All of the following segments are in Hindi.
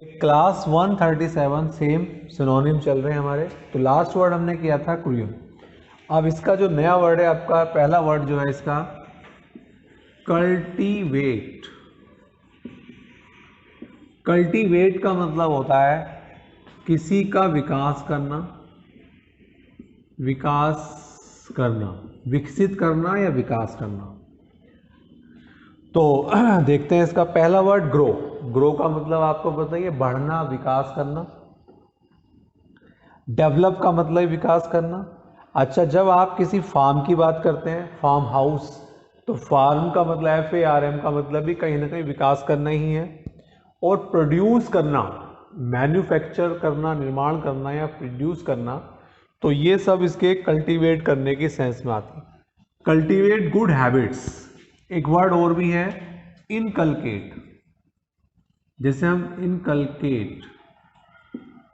क्लास 137 सेम सिनोनिम चल रहे हैं हमारे। तो लास्ट वर्ड हमने किया था क्रियन। अब इसका जो नया वर्ड है आपका, पहला वर्ड जो है इसका कल्टीवेट। कल्टीवेट का मतलब होता है किसी का विकास करना, विकास करना, विकसित करना या विकास करना। तो देखते हैं इसका पहला वर्ड ग्रो। ग्रो का मतलब आपको बताइए, बढ़ना, विकास करना। डेवलप का मतलब विकास करना। अच्छा, जब आप किसी फार्म की बात करते हैं, फार्म हाउस, तो फार्म का मतलब FARM का मतलब भी कहीं ना कहीं विकास करना ही है। और प्रोड्यूस करना, मैन्युफैक्चर करना, निर्माण करना या प्रोड्यूस करना, तो ये सब इसके कल्टीवेट करने की सेंस में आती है। Cultivate good habits. एक वर्ड और भी है इनकलकेट। जैसे हम इनकलकेट,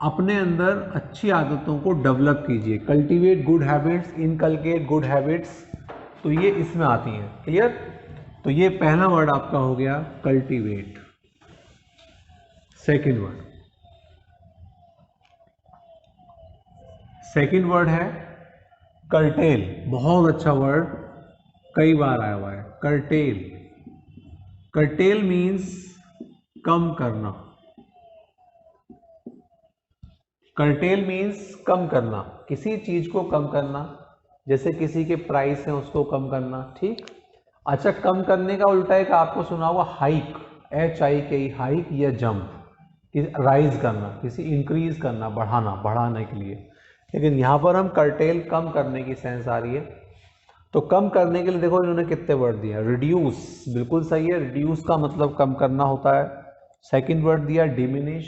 अपने अंदर अच्छी आदतों को डेवलप कीजिए। Cultivate good habits, inculcate good habits, तो ये इसमें आती हैं। क्लियर? तो ये पहला वर्ड आपका हो गया cultivate. Second word, second word है कर्टेल। बहुत अच्छा वर्ड, कई बार आया हुआ है कर्टेल। कर्टेल मीन्स कम करना। कर्टेल मीन्स कम करना, किसी चीज को कम करना। जैसे किसी के प्राइस हैं उसको कम करना। ठीक। अच्छा, कम करने का उल्टा एक आपको सुना होगा हाइक, HIK, हाइक या जंप, राइज करना, किसी इंक्रीज करना, बढ़ाना, बढ़ाने के लिए। लेकिन यहाँ पर हम कर्टेल, कम करने की सेंस आ रही है। तो कम करने के लिए देखो इन्होंने कितने वर्ड दिया। रिड्यूस, बिल्कुल सही है, रिड्यूस का मतलब कम करना होता है। सेकंड वर्ड दिया डिमिनिश।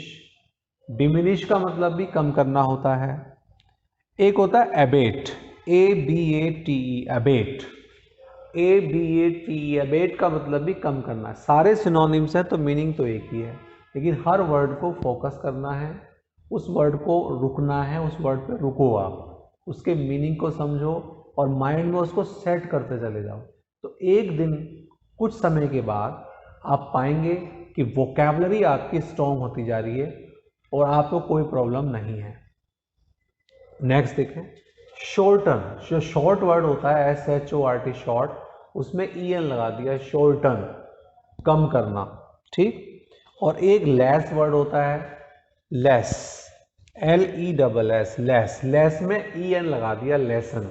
डिमिनिश का मतलब भी कम करना होता है। एक होता है Abbott, ABATE, Abbott, ABATE, Abbott का मतलब भी कम करना है। सारे सिनोनिम्स हैं तो मीनिंग तो एक ही है, लेकिन हर वर्ड को फोकस करना है, उस वर्ड को रुकना है, उस वर्ड पे रुको आप, उसके मीनिंग को समझो और माइंड में उसको सेट करते चले जाओ। तो एक दिन, कुछ समय के बाद आप पाएंगे कि वोकैबलरी आपकी स्ट्रॉन्ग होती जा रही है और आपको कोई प्रॉब्लम नहीं है। नेक्स्ट देखें, शॉर्टन। जो शॉर्ट वर्ड होता है SHORT, शॉर्ट, उसमें EN लगा दिया, शॉर्टन, कम करना। ठीक। और एक लेस वर्ड होता है लेस, LESS, लेस, लेस में EN लगा दिया, लेसन,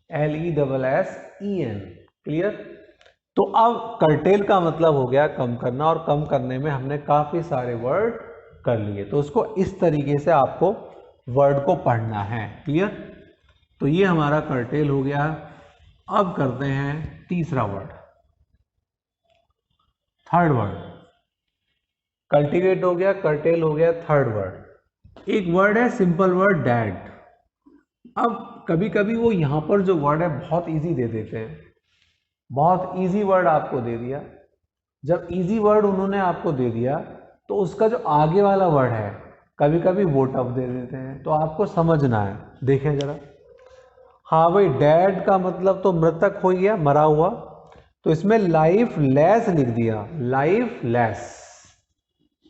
LESSEN। क्लियर? तो अब कर्टेल का मतलब हो गया कम करना, और कम करने में हमने काफी सारे वर्ड कर लिए। तो उसको इस तरीके से आपको वर्ड को पढ़ना है। क्लियर? तो ये हमारा कर्टेल हो गया। अब करते हैं तीसरा वर्ड, थर्ड वर्ड। कल्टीवेट हो गया, कर्टेल हो गया, थर्ड वर्ड एक वर्ड है सिंपल वर्ड डैड। अब कभी कभी वो यहां पर जो वर्ड है बहुत इजी दे देते हैं, बहुत इजी वर्ड आपको दे दिया। जब इजी वर्ड उन्होंने आपको दे दिया तो उसका जो आगे वाला वर्ड है कभी कभी वो टफ दे देते हैं, तो आपको समझना है। देखें जरा। हाँ भाई, डैड का मतलब तो मृतक हो गया, मरा हुआ, तो इसमें लाइफ लेस लिख दिया, लाइफ लेस।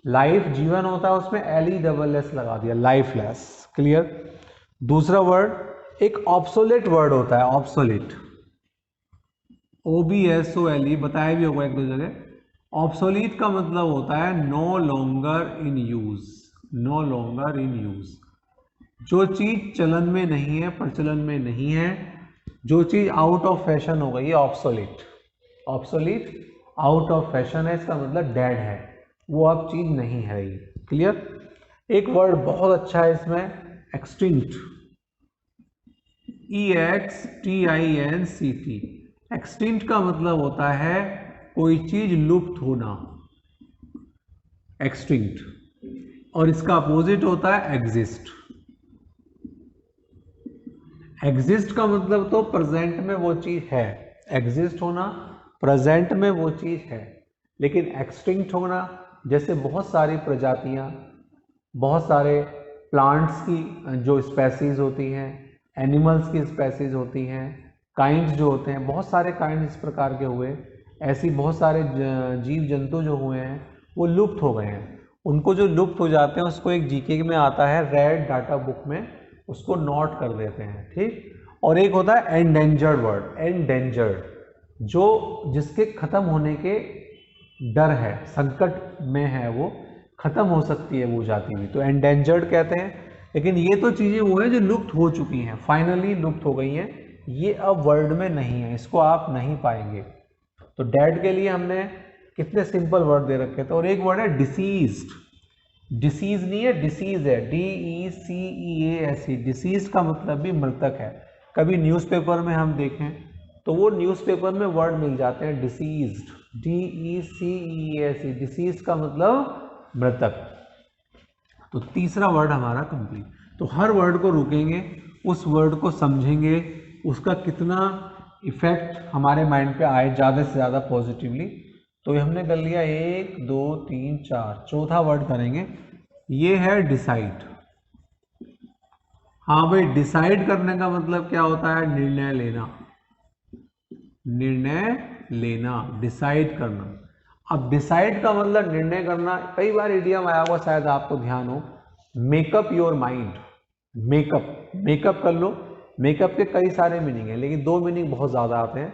लाइफ जीवन होता है, उसमें LESS लगा दिया, लाइफ लेस। क्लियर? दूसरा वर्ड एक ऑब्सोलेट वर्ड होता है, ऑब्सोलेट, OBSOLE, बताया भी होगा एक दो जगह। ऑब्सोलीट का मतलब होता है no longer in use, no longer in use. जो चीज चलन में नहीं है, प्रचलन में नहीं है, जो चीज आउट ऑफ फैशन हो गई है, obsolete. Obsolete out of fashion है, इसका मतलब डेड है, वो अब चीज नहीं है रही। क्लियर? एक वर्ड बहुत अच्छा है इसमें, एक्सटिंक्ट, EXTINCT। एक्सटिंक्ट का मतलब होता है कोई चीज लुप्त होना, एक्सटिंक्ट। और इसका अपोजिट होता है एग्जिस्ट। एग्जिस्ट का मतलब तो प्रेजेंट में वो चीज है, एग्जिस्ट होना, प्रेजेंट में वो चीज है। लेकिन एक्सटिंक्ट होना, जैसे बहुत सारी प्रजातियां, बहुत सारे प्लांट्स की जो स्पेसीज होती हैं, एनिमल्स की स्पेसीज होती हैं, काइंड्स जो होते हैं, बहुत सारे काइंड इस प्रकार के हुए, ऐसी बहुत सारे जीव जंतु जो हुए हैं वो लुप्त हो गए हैं। उनको जो लुप्त हो जाते हैं उसको एक जीके में आता है रेड डाटा बुक में, उसको नोट कर देते हैं, ठीक। और एक होता है एंडेंजर्ड वर्ड, एंडेंजर्ड जो जिसके खत्म होने के डर है, संकट में है, वो खत्म हो सकती है वो जाति भी, तो एंडेंजर्ड कहते हैं। लेकिन ये तो चीज़ें वो है जो लुप्त हो चुकी हैं, फाइनली लुप्त हो गई हैं, ये अब वर्ल्ड में नहीं है, इसको आप नहीं पाएंगे। तो डेड के लिए हमने कितने सिंपल वर्ड दे रखे थे। और एक वर्ड है डिसीज्ड, डिसीज नहीं है, डिसीज है, DECEASE, डिसीज का मतलब भी मृतक है। कभी न्यूज़पेपर में हम देखें तो वो न्यूज़पेपर में वर्ड मिल जाते हैं डिसीज्ड, DECEASE, डिसीज का मतलब मृतक। तो तीसरा वर्ड हमारा कंप्लीट। तो हर वर्ड को रुकेंगे, उस वर्ड को समझेंगे, उसका कितना इफेक्ट हमारे माइंड पे आए ज़्यादा से ज़्यादा पॉजिटिवली। तो ये हमने कर लिया 1 2 3 4, चौथा वर्ड करेंगे, ये है डिसाइड। हाँ भाई, डिसाइड करने का मतलब क्या होता है? निर्णय लेना, निर्णय लेना, डिसाइड करना। अब डिसाइड का मतलब निर्णय करना, कई बार इडियम आया हुआ शायद आपको ध्यान हो, मेकअप योर माइंड, मेकअप कर लो। मेकअप के कई सारे मीनिंग है, लेकिन 2 मीनिंग बहुत ज़्यादा आते हैं।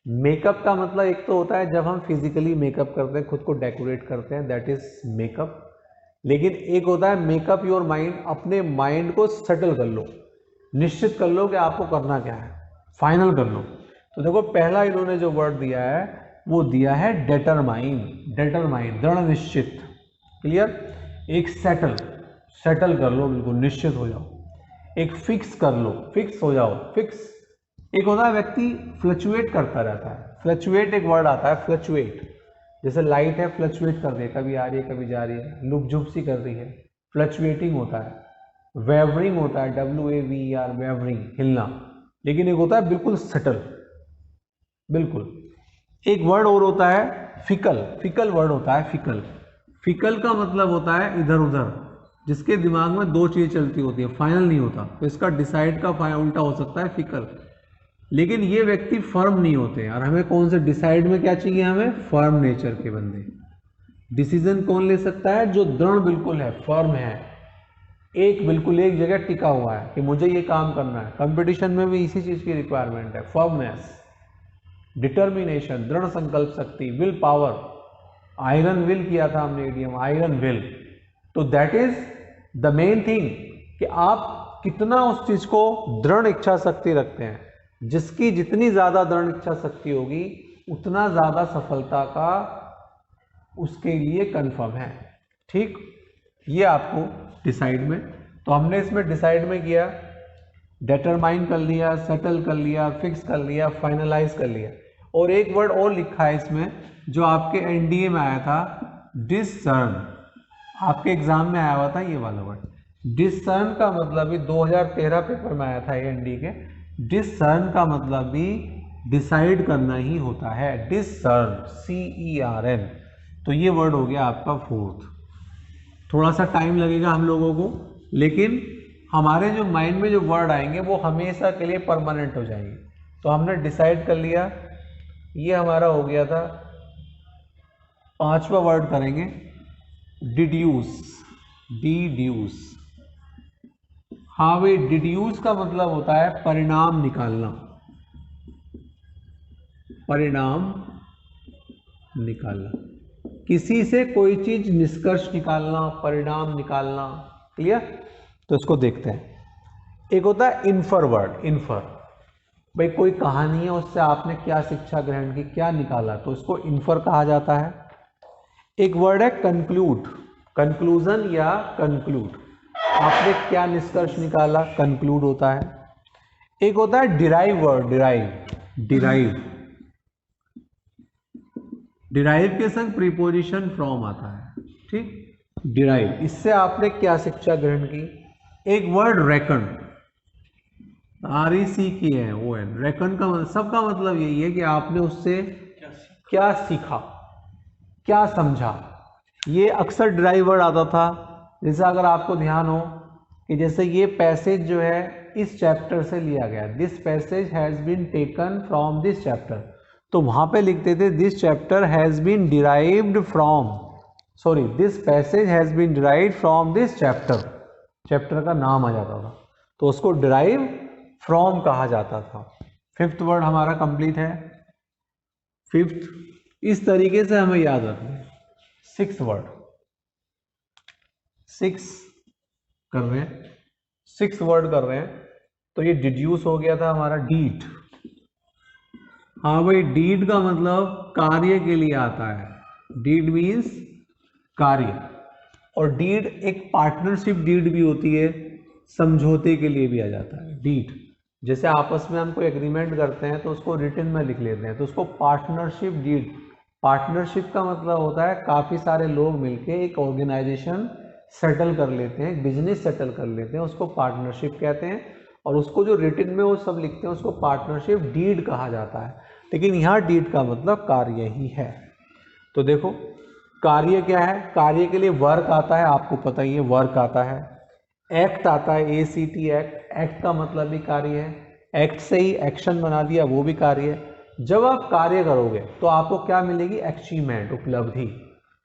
मेकअप का मतलब एक तो होता है जब हम फिजिकली मेकअप करते हैं, खुद को डेकोरेट करते हैं, दैट इज मेकअप। लेकिन एक होता है मेकअप योर माइंड, अपने माइंड को सेटल कर लो, निश्चित कर लो कि आपको करना क्या है, फाइनल कर लो। तो देखो पहला इन्होंने जो वर्ड दिया है वो दिया है डेटरमाइन, डेटरमाइन दृढ़ निश्चित, क्लियर। एक सेटल कर लो, बिल्कुल निश्चित हो जाओ। एक फिक्स कर लो, फिक्स हो जाओ, फिक्स। एक होता है व्यक्ति फ्लक्चुएट करता रहता है, फ्लक्चुएट एक वर्ड आता है, फ्लक्चुएट, जैसे लाइट है फ्लक्चुएट कर रही है, कभी आ रही है कभी जा रही है, लुक झुक सी कर रही है, फ्लक्चुएटिंग होता है। वेवरिंग होता है, WAVER, वेवरिंग, हिलना। लेकिन एक होता है बिल्कुल सेटल, बिल्कुल। एक वर्ड और होता है फिकल, फिकल वर्ड होता है फिकल। फिकल का मतलब होता है इधर उधर, जिसके दिमाग में 2 चीज़ें चलती होती है, फाइनल नहीं होता। तो इसका डिसाइड का उल्टा हो सकता है फिकल। लेकिन ये व्यक्ति फर्म नहीं होते हैं, और हमें कौन से डिसाइड में क्या चाहिए? हमें फर्म नेचर के बंदे। डिसीजन कौन ले सकता है? जो दृढ़ बिल्कुल है, फर्म है, एक बिल्कुल एक जगह टिका हुआ है कि मुझे ये काम करना है। कंपटीशन में भी इसी चीज़ की रिक्वायरमेंट है, फर्मनेस, डिटर्मिनेशन, दृढ़ संकल्प शक्ति, विल पावर। आयरन विल किया था हमने इडियम, आयरन विल। तो that is the main thing कि आप कितना उस चीज को दृढ़ इच्छा शक्ति रखते हैं। जिसकी जितनी ज्यादा दृढ़ इच्छा शक्ति होगी उतना ज्यादा सफलता का उसके लिए कंफर्म है, ठीक। ये आपको डिसाइड में, तो हमने इसमें डिसाइड में किया, डिटरमाइन कर लिया, सेटल कर लिया, फिक्स कर लिया, फाइनलाइज कर लिया। और एक वर्ड और लिखा है इसमें जो आपके NDA में आया था, डिसर्न। आपके एग्जाम में आया हुआ था ये वाला वर्ड। डिसर्न का मतलब भी 2013 पेपर में आया था NDA के। डिसर्न का मतलब भी डिसाइड करना ही होता है, डिसर्न, CERN। तो ये वर्ड हो गया आपका 4th। थोड़ा सा टाइम लगेगा हम लोगों को, लेकिन हमारे जो माइंड में जो वर्ड आएंगे वो हमेशा के लिए परमानेंट हो जाएंगे। तो हमने डिसाइड कर लिया, ये हमारा हो गया था। 5वां वर्ड करेंगे डिड्यूस, डिड्यूस। हाँ भाई, डिड्यूस का मतलब होता है परिणाम निकालना, परिणाम निकालना, किसी से कोई चीज निष्कर्ष निकालना, परिणाम निकालना, क्लियर। तो इसको देखते हैं। एक होता है इन्फर वर्ड, इन्फर, भाई कोई कहानी है उससे आपने क्या शिक्षा ग्रहण की, क्या निकाला, तो इसको इन्फर कहा जाता है। एक वर्ड है कंक्लूड, कंक्लूजन या कंक्लूड, आपने क्या निष्कर्ष निकाला, कंक्लूड होता है। एक होता है डिराइव वर्ड, डिराइव, डिराइव के संग प्रीपोजिशन फ्रॉम आता है, ठीक। डिराइव, इससे आपने क्या शिक्षा ग्रहण की। एक वर्ड रेकन, RECKON, रेकन का मतलब, सबका मतलब यही है कि आपने उससे क्या सीखा, क्या समझा। ये अक्सर डिराइव वर्ड आता था। जैसे अगर आपको ध्यान हो कि जैसे ये पैसेज जो है इस चैप्टर से लिया गया, this passage has been taken from this chapter, तो वहां पे लिखते थे this chapter has been derived from, sorry, this passage has been derive from this chapter, chapter का नाम आ जाता था तो उसको डिराइव फ्रॉम कहा जाता था। फिफ्थ वर्ड हमारा कंप्लीट है। फिफ्थ, इस तरीके से हमें याद रखना है। सिक्स वर्ड, सिक्स कर रहे हैं, सिक्स वर्ड कर रहे हैं, तो ये डिड्यूस हो गया था हमारा डीड। हाँ भाई, डीड का मतलब कार्य के लिए आता है, डीड मीन्स कार्य, और डीड एक पार्टनरशिप डीड भी होती है, समझौते के लिए भी आ जाता है डीड। जैसे आपस में हम कोई एग्रीमेंट करते हैं तो उसको रिटन में लिख लेते हैं, तो उसको पार्टनरशिप डीड। पार्टनरशिप का मतलब होता है काफ़ी सारे लोग मिलके एक ऑर्गेनाइजेशन सेटल कर लेते हैं, एक बिजनेस सेटल कर लेते हैं, उसको पार्टनरशिप कहते हैं। और उसको जो रिटन में वो सब लिखते हैं उसको पार्टनरशिप डीड कहा जाता है। लेकिन यहाँ डीड का मतलब कार्य ही है। तो देखो कार्य क्या है, कार्य के लिए वर्क आता है, आपको पता ही है वर्क आता है, एक्ट आता है, ACT एक्ट, एक्ट का मतलब भी कार्य है, एक्ट से ही एक्शन बना दिया वो भी कार्य है। जब आप कार्य करोगे तो आपको क्या मिलेगी, अचीवमेंट, उपलब्धि।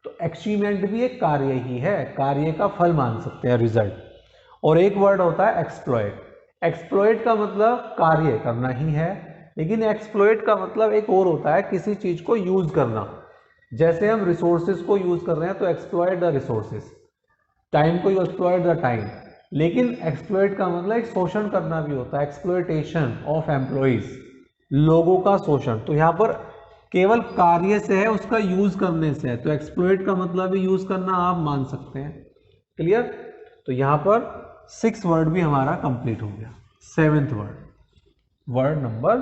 तो अचीवमेंट भी एक कार्य ही है, कार्य का फल मान सकते हैं, रिजल्ट। और एक वर्ड होता है एक्सप्लॉइट। एक्सप्लॉइट का मतलब कार्य करना ही है, लेकिन एक्सप्लॉइट का मतलब एक और होता है, किसी चीज को यूज करना। जैसे हम रिसोर्सेज को यूज कर रहे हैं तो एक्सप्लॉइट द रिसोर्सेज, टाइम को एक्सप्लॉइट द टाइम। लेकिन एक्सप्लॉइट का मतलब एक शोषण करना भी होता है, एक्सप्लॉइटेशन ऑफ एम्प्लॉइज, लोगों का शोषण। तो यहाँ पर केवल कार्य से है, उसका यूज करने से है, तो एक्सप्लॉइट का मतलब भी यूज करना आप मान सकते हैं। क्लियर? तो यहाँ पर सिक्स वर्ड भी हमारा कंप्लीट हो गया। Seventh word, word number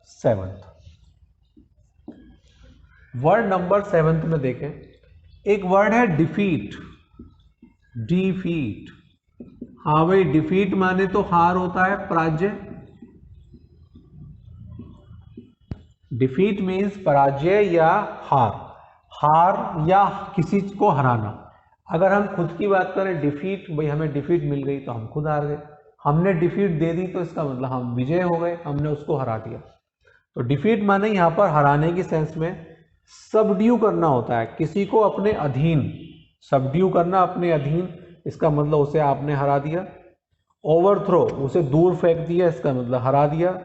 seventh. Word number seventh में देखें, एक वर्ड है डिफीट। डिफीट, हाँ भाई, डिफीट माने तो हार होता है, पराजय। डिफीट मीन्स पराजय या हार, हार या किसी को हराना। अगर हम खुद की बात करें, डिफीट, भाई हमें डिफीट मिल गई तो हम खुद हार गए। हमने डिफीट दे दी तो इसका मतलब हम विजय हो गए, हमने उसको हरा दिया। तो डिफीट माने यहाँ पर हराने की सेंस में सबड्यू करना होता है, किसी को अपने अधीन, सबड्यू करना, अपने अधीन, इसका मतलब उसे आपने हरा दिया। ओवरथ्रो, उसे दूर फेंक दिया, इसका मतलब हरा दिया।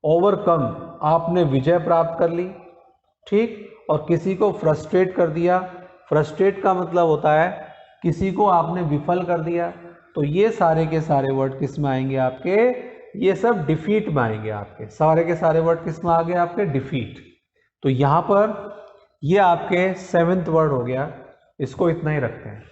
ओवरकम, आपने विजय प्राप्त कर ली, ठीक। और किसी को फ्रस्ट्रेट कर दिया, फ्रस्ट्रेट का मतलब होता है किसी को आपने विफल कर दिया। तो ये सारे के सारे वर्ड किस में आएंगे आपके, ये सब डिफीट में आएंगे आपके, सारे के सारे वर्ड किस में आ गए आपके, डिफीट। तो यहाँ पर ये आपके सेवेंथ वर्ड हो गया, इसको इतना ही रखते हैं।